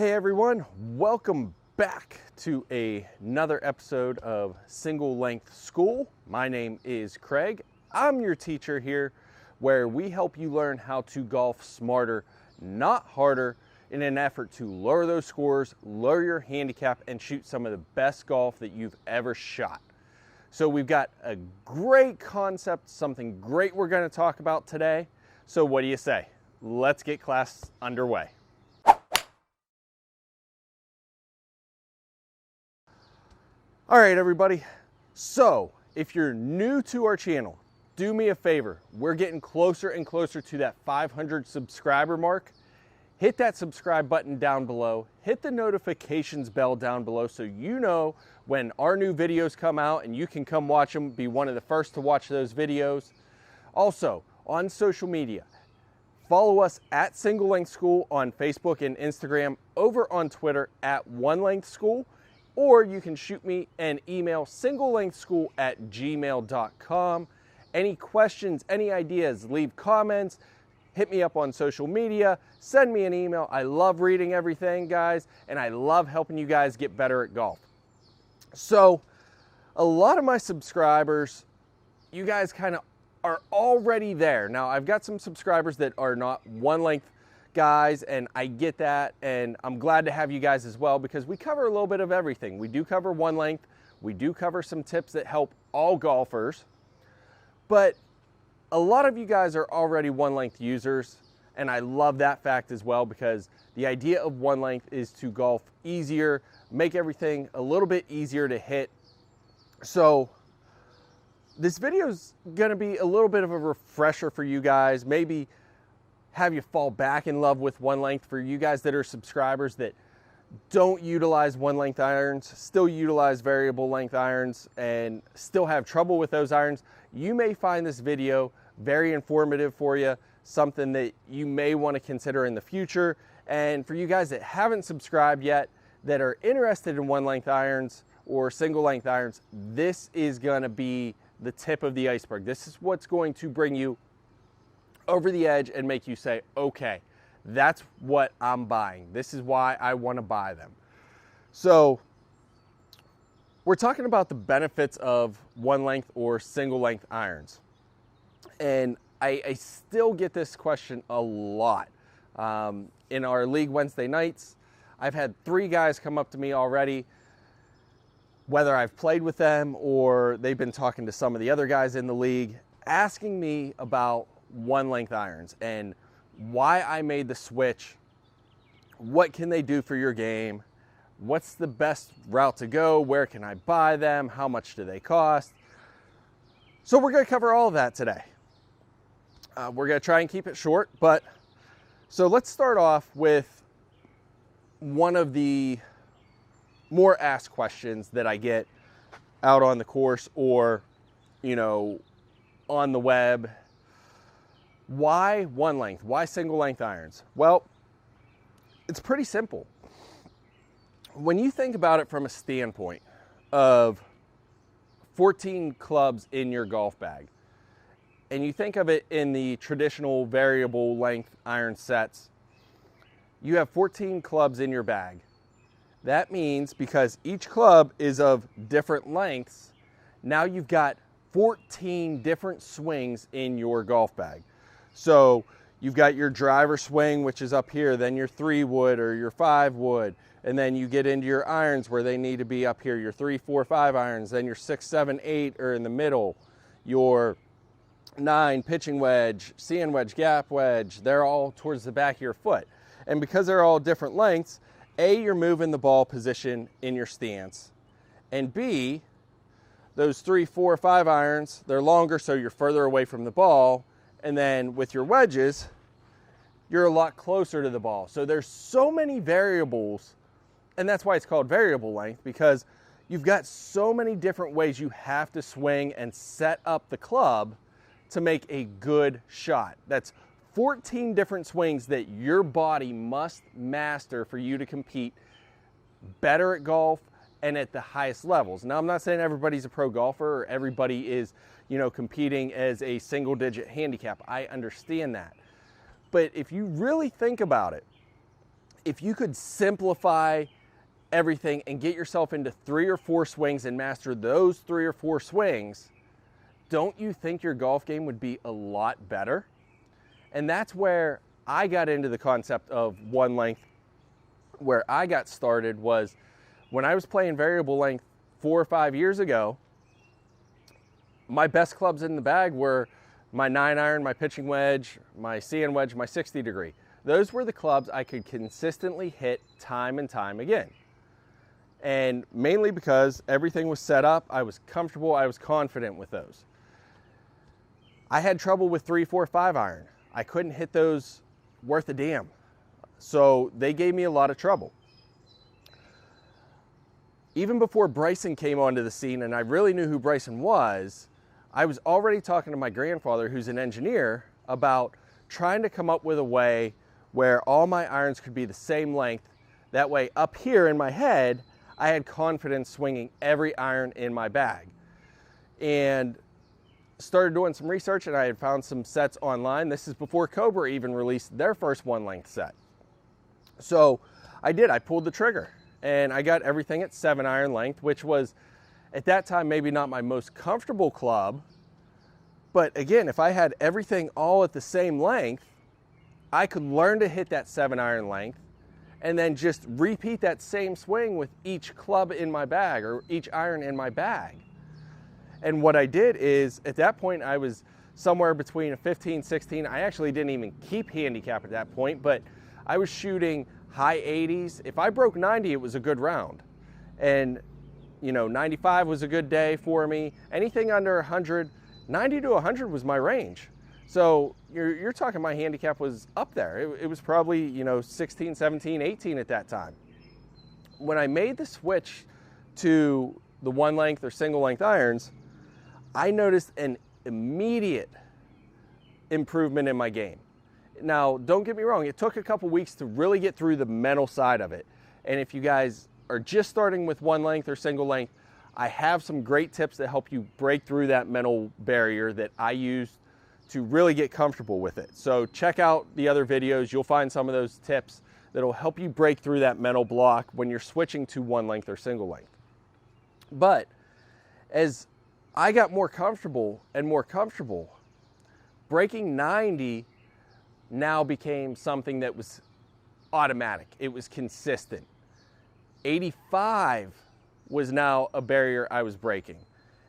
Hey everyone, welcome back to another episode of Single Length School. My name is Craig. I'm your teacher here, where we help you learn how to golf smarter, not harder, in an effort to lower those scores, lower your handicap, and shoot some of the best golf that you've ever shot. So we've got a great concept, something great we're going to talk about today. So what do you say? Let's get class underway. All right, everybody. So if you're new to our channel, do me a favor. We're getting closer and closer to that 500 subscriber mark. Hit that subscribe button down below. Hit the notifications bell down below so you know when our new videos come out and you can come watch them, be one of the first to watch those videos. Also, on social media, follow us at Single Length School on Facebook and Instagram, over on Twitter at One Length School, or you can shoot me an email, singlelengthschool@gmail.com. Any questions, any ideas, leave comments, hit me up on social media, send me an email. I love reading everything, guys, and I love helping you guys get better at golf. So, a lot of my subscribers, you guys kind of are already there. Now, I've got some subscribers that are not One Length guys, and I get that, and I'm glad to have you guys as well because we cover a little bit of everything. We do cover One Length. We do cover some tips that help all golfers, but a lot of you guys are already One Length users, and I love that fact as well because the idea of One Length is to golf easier, make everything a little bit easier to hit. So this video is going to be a little bit of a refresher for you guys, maybe have you fall back in love with One Length. For you guys that are subscribers that don't utilize One Length irons, still utilize variable length irons, and still have trouble with those irons, you may find this video very informative for you, something that you may want to consider in the future. And for you guys that haven't subscribed yet, that are interested in One Length irons or single length irons, this is going to be the tip of the iceberg. This is what's going to bring you over the edge and make you say, okay, that's what I'm buying. This is why I want to buy them. So we're talking about the benefits of One Length or single length irons. And I still get this question a lot. In our league Wednesday nights, I've had 3 guys come up to me already, whether I've played with them or they've been talking to some of the other guys in the league, asking me about One Length irons and why I made the switch. What can they do for your game? What's the best route to go? Where can I buy them? How much do they cost? So we're going to cover all of that today. We're going to try and keep it short, but so let's start off with one of the more asked questions that I get out on the course or, on the web. Why One Length? Why single length irons? Well, it's pretty simple. When you think about it from a standpoint of 14 clubs in your golf bag, and you think of it in the traditional variable length iron sets, you have 14 clubs in your bag. That means because each club is of different lengths, now you've got 14 different swings in your golf bag. So you've got your driver swing, which is up here, then your 3-wood or your 5-wood, and then you get into your irons where they need to be up here, your 3, 4, 5 irons, then your 6, 7, 8 are in the middle, your 9 pitching wedge, sand wedge, gap wedge, they're all towards the back of your foot. And because they're all different lengths, A, you're moving the ball position in your stance, and B, those 3, 4, 5 irons, they're longer so you're further away from the ball. And then with your wedges, you're a lot closer to the ball. So there's so many variables, and that's why it's called variable length, because you've got so many different ways you have to swing and set up the club to make a good shot. That's 14 different swings that your body must master for you to compete better at golf and at the highest levels. Now, I'm not saying everybody's a pro golfer or everybody is, competing as a single-digit handicap. I understand that. But if you really think about it, if you could simplify everything and get yourself into 3 or 4 swings and master those 3 or 4 swings, don't you think your golf game would be a lot better? And that's where I got into the concept of one length. Where I got started was when I was playing variable length 4 or 5 years ago. My best clubs in the bag were my 9-iron, my pitching wedge, my CN wedge, my 60 degree. Those were the clubs I could consistently hit time and time again. And mainly because everything was set up, I was comfortable, I was confident with those. I had trouble with 3, 4, 5-iron. I couldn't hit those worth a damn. So they gave me a lot of trouble. Even before Bryson came onto the scene and I really knew who Bryson was, I was already talking to my grandfather, who's an engineer, about trying to come up with a way where all my irons could be the same length. That way up here in my head, I had confidence swinging every iron in my bag. And started doing some research, and I had found some sets online. This is before Cobra even released their first one length set. So I pulled the trigger and I got everything at 7-iron length, which was at that time maybe not my most comfortable club. But again, if I had everything all at the same length, I could learn to hit that 7-iron length and then just repeat that same swing with each club in my bag or each iron in my bag. And what I did is, at that point, I was somewhere between a 15, 16. I actually didn't even keep handicap at that point, but I was shooting high 80s. If I broke 90, it was a good round. And, 95 was a good day for me. Anything under 100, 90 to 100 was my range. So you're talking my handicap was up there. It was probably, 16, 17, 18 at that time. When I made the switch to the one length or single length irons, I noticed an immediate improvement in my game. Now, don't get me wrong, it took a couple weeks to really get through the mental side of it. And if you guys are just starting with one length or single length, I have some great tips that help you break through that mental barrier that I use to really get comfortable with it. So check out the other videos. You'll find some of those tips that'll help you break through that mental block when you're switching to one length or single length. But as I got more comfortable and more comfortable, breaking 90 now became something that was automatic. It was consistent. 85 was now a barrier I was breaking.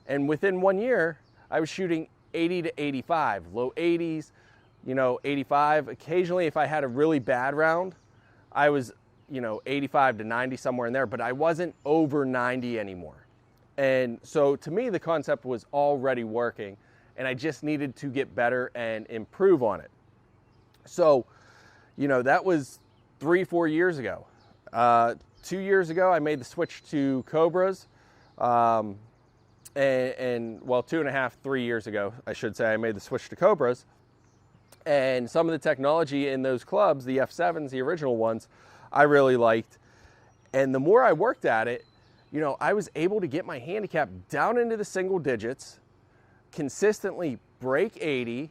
And within 1 year, I was shooting 80 to 85, low 80s, 85. Occasionally, if I had a really bad round, I was, 85 to 90, somewhere in there, but I wasn't over 90 anymore. And so to me, the concept was already working, and I just needed to get better and improve on it. So, that was 3-4 years ago. 2 years ago, I made the switch to Cobras. And 2.5, 3 years ago, I should say, I made the switch to Cobras. And some of the technology in those clubs, the F7s, the original ones, I really liked. And the more I worked at it, I was able to get my handicap down into the single digits, consistently break 80.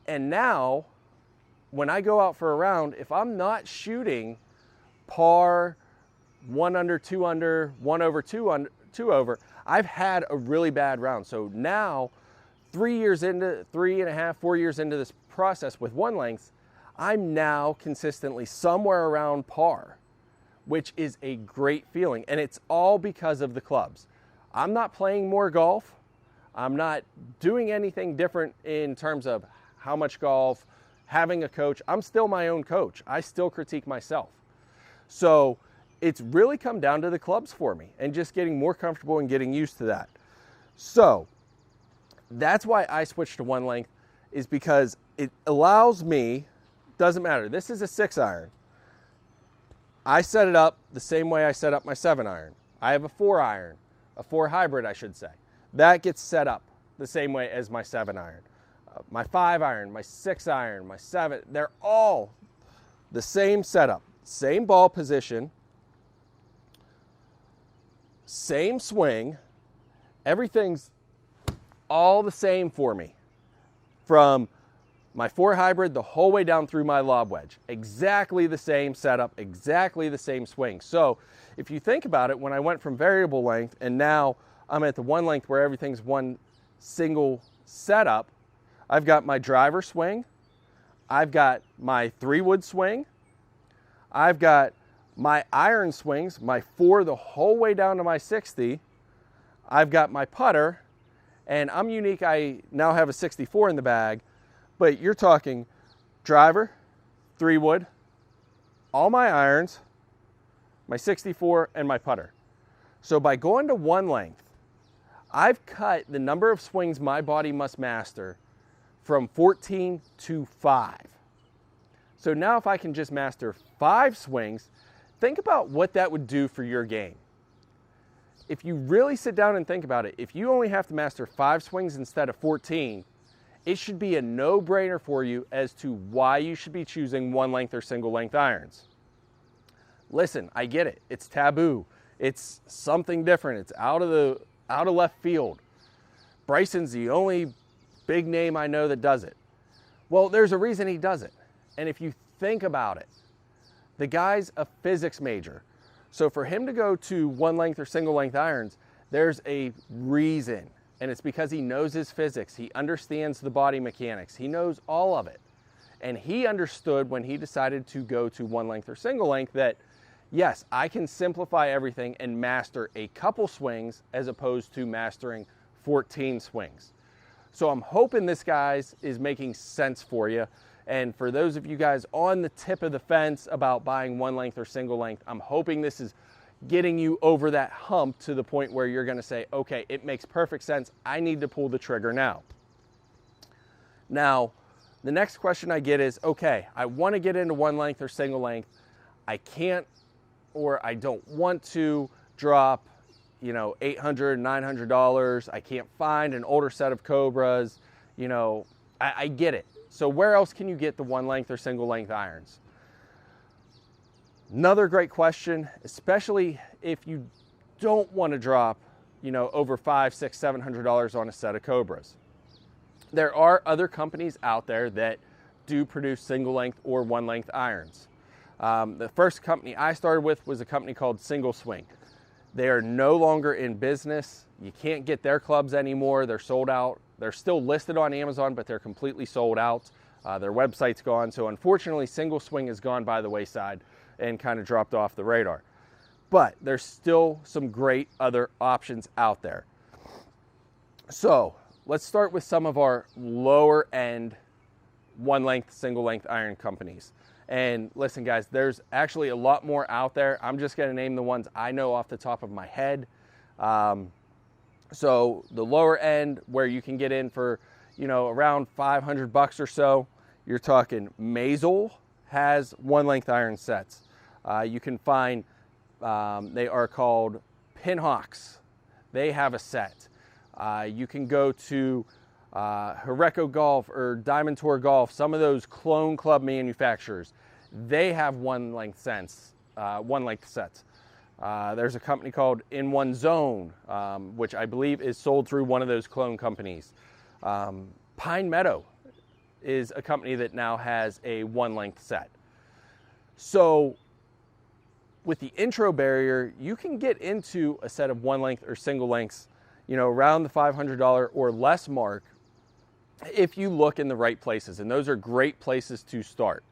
And now, when I go out for a round, if I'm not shooting par, 1 under, 2 under, 1 over, 2 over, I've had a really bad round. So now, 3.5, 4 years into this process with one length, I'm now consistently somewhere around par, which is a great feeling. And it's all because of the clubs. I'm not playing more golf. I'm not doing anything different in terms of how much golf, having a coach. I'm still my own coach. I still critique myself. So it's really come down to the clubs for me and just getting more comfortable and getting used to that. So that's why I switched to one length, is because it allows me, doesn't matter, this is a 6-iron. I set it up the same way I set up my 7-iron. I have a 4-iron, a 4 hybrid, I should say. That gets set up the same way as my 7-iron. My 5-iron, my 6-iron, my 7, they're all the same setup, same ball position, same swing. Everything's all the same for me. From My 4 hybrid the whole way down through my lob wedge. Exactly the same setup, exactly the same swing. So if you think about it, when I went from variable length and now I'm at the one length where everything's one single setup, I've got my driver swing, I've got my 3-wood swing, I've got my iron swings, my 4 the whole way down to my 60, I've got my putter, and I'm unique, I now have a 64 in the bag, but you're talking driver, 3-wood, all my irons, my 64, and my putter. So by going to one length, I've cut the number of swings my body must master from 14 to 5. So now if I can just master 5 swings, think about what that would do for your game. If you really sit down and think about it, if you only have to master 5 swings instead of 14, it should be a no-brainer for you as to why you should be choosing one length or single length irons. Listen, I get it. It's taboo. It's something different. It's out of left field. Bryson's the only big name I know that does it. Well, there's a reason he does it. And if you think about it, the guy's a physics major. So for him to go to one length or single length irons, there's a reason. And it's because he knows his physics. He understands the body mechanics. He knows all of it. And he understood when he decided to go to one length or single length that, yes, I can simplify everything and master a couple swings as opposed to mastering 14 swings. So I'm hoping this, guys, is making sense for you. And for those of you guys on the tip of the fence about buying one length or single length, I'm hoping this is getting you over that hump to the point where you're going to say, okay, it makes perfect sense. I need to pull the trigger now. Now, the next question I get is, okay, I want to get into one length or single length. I can't, or I don't want to drop, $800, $900. I can't find an older set of Cobras. I get it. So where else can you get the one length or single length irons? Another great question, especially if you don't want to drop, over $500, $600, $700 on a set of Cobras. There are other companies out there that do produce single length or one length irons. The first company I started with was a company called Single Swing. They are no longer in business. You can't get their clubs anymore. They're sold out. They're still listed on Amazon, but they're completely sold out. Their website's gone. So unfortunately, Single Swing has gone by the wayside and kind of dropped off the radar. But there's still some great other options out there. So let's start with some of our lower end one length, single length iron companies. And listen, guys, there's actually a lot more out there. I'm just going to name the ones I know off the top of my head. So the lower end, where you can get in for, around $500 or so, you're talking Maisel has one length iron sets. You can find, they are called Pinhawks. They have a set. You can go to Horeco Golf or Diamond Tour Golf, some of those clone club manufacturers. They have one length sets. There's a company called In One Zone, which I believe is sold through one of those clone companies. Pine Meadow is a company that now has a one length set. So with the intro barrier, you can get into a set of one length or single lengths, around the $500 or less mark if you look in the right places. And those are great places to start.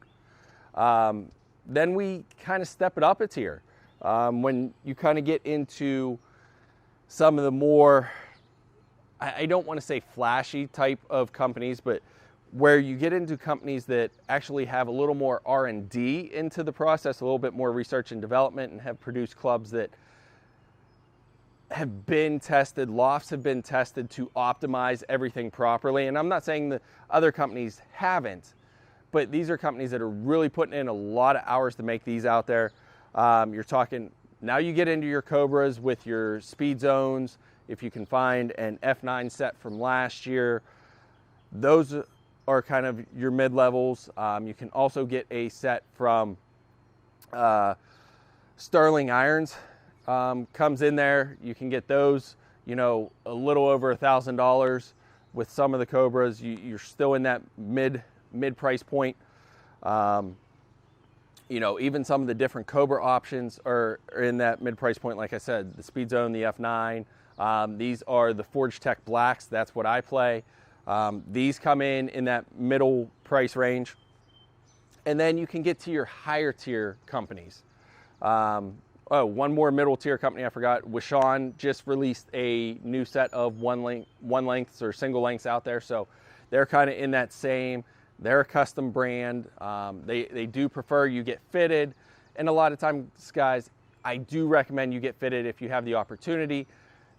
Then we kind of step it up a tier. When you kind of get into some of the more, I don't want to say flashy type of companies, but where you get into companies that actually have a little more R&D into the process, a little bit more research and development, and have produced clubs that have been tested, lofts have been tested to optimize everything properly. And I'm not saying the other companies haven't, but these are companies that are really putting in a lot of hours to make these out there. You're talking, now you get into your Cobras with your speed zones. If you can find an F9 set from last year, those are kind of your mid-levels. You can also get a set from Sterling Irons. Comes in there. You can get those, a little over $1,000. With some of the Cobras, you're still in that mid-price point. You know, even some of the different Cobra options are in that mid-price point. Like I said, the Speed Zone, the F9. These are the Forge Tech Blacks. That's what I play. These come in that middle price range. And then you can get to your higher tier companies. One more middle tier company I forgot. Wishon just released a new set of one lengths or single lengths out there. So they're kind of in that same. They're a custom brand. They do prefer you get fitted. And a lot of times, guys, I do recommend you get fitted if you have the opportunity.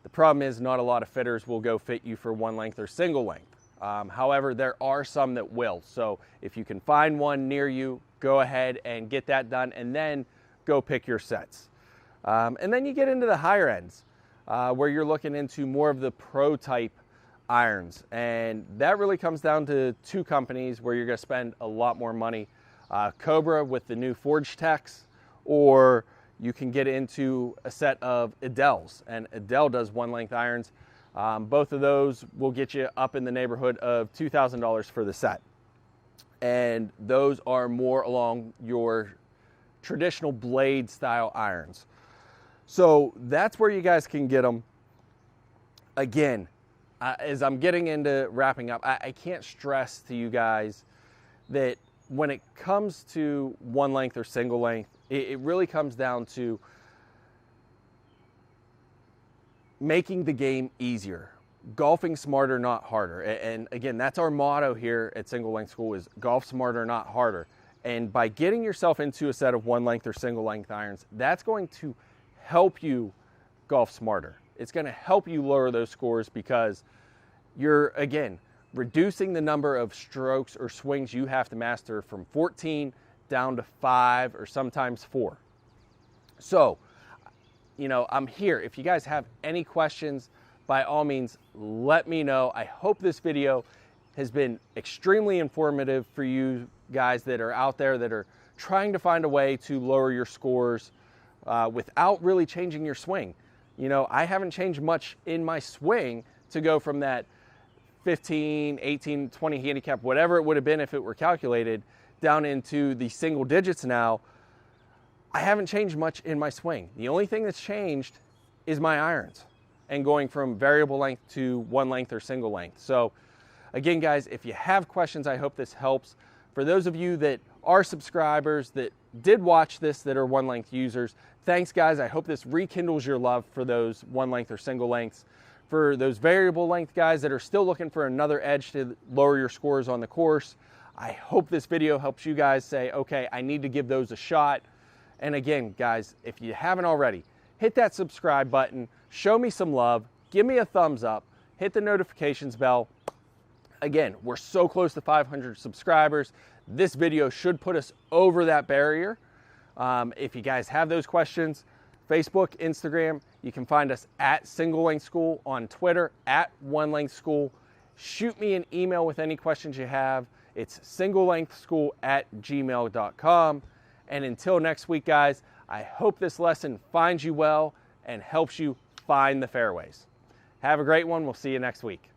The problem is not a lot of fitters will go fit you for one length or single length. However, there are some that will. So if you can find one near you, go ahead and get that done and then go pick your sets. And then you get into the higher ends where you're looking into more of the pro type irons, and that really comes down to two companies where you're going to spend a lot more money. Cobra with the new Forge Techs, or you can get into a set of Edels, and Edel does one length irons. Both of those will get you up in the neighborhood of $2,000 for the set, and those are more along your traditional blade style irons. So that's where you guys can get them. Again, as I'm getting into wrapping up, I can't stress to you guys that when it comes to one length or single length, it really comes down to making the game easier. Golfing smarter, not harder. And again, that's our motto here at Single Length School, is golf smarter, not harder. And by getting yourself into a set of one length or single length irons, that's going to help you golf smarter. It's going to help you lower those scores because you're, again, reducing the number of strokes or swings you have to master from 14 down to 5 or sometimes 4. So, you know, I'm here. If you guys have any questions, by all means, let me know. I hope this video has been extremely informative for you guys that are out there that are trying to find a way to lower your scores without really changing your swing. You know, I haven't changed much in my swing to go from that 15, 18, 20 handicap, whatever it would have been if it were calculated, down into the single digits now. I haven't changed much in my swing. The only thing that's changed is my irons and going from variable length to one length or single length. So again, guys, if you have questions, I hope this helps. For those of you that are subscribers that did watch this, that are one length users, thanks guys. I hope this rekindles your love for those one length or single lengths. For those variable length guys that are still looking for another edge to lower your scores on the course, I hope this video helps you guys say, okay, I need to give those a shot. And again, guys, if you haven't already, hit that subscribe button, show me some love, give me a thumbs up, hit the notifications bell. Again, we're so close to 500 subscribers. This video should put us over that barrier. If you guys have those questions, Facebook, Instagram, you can find us at Single Length School, on Twitter at One Length School. Shoot me an email with any questions you have. It's singlelengthschool@gmail.com. And until next week, guys, I hope this lesson finds you well and helps you find the fairways. Have a great one. We'll see you next week.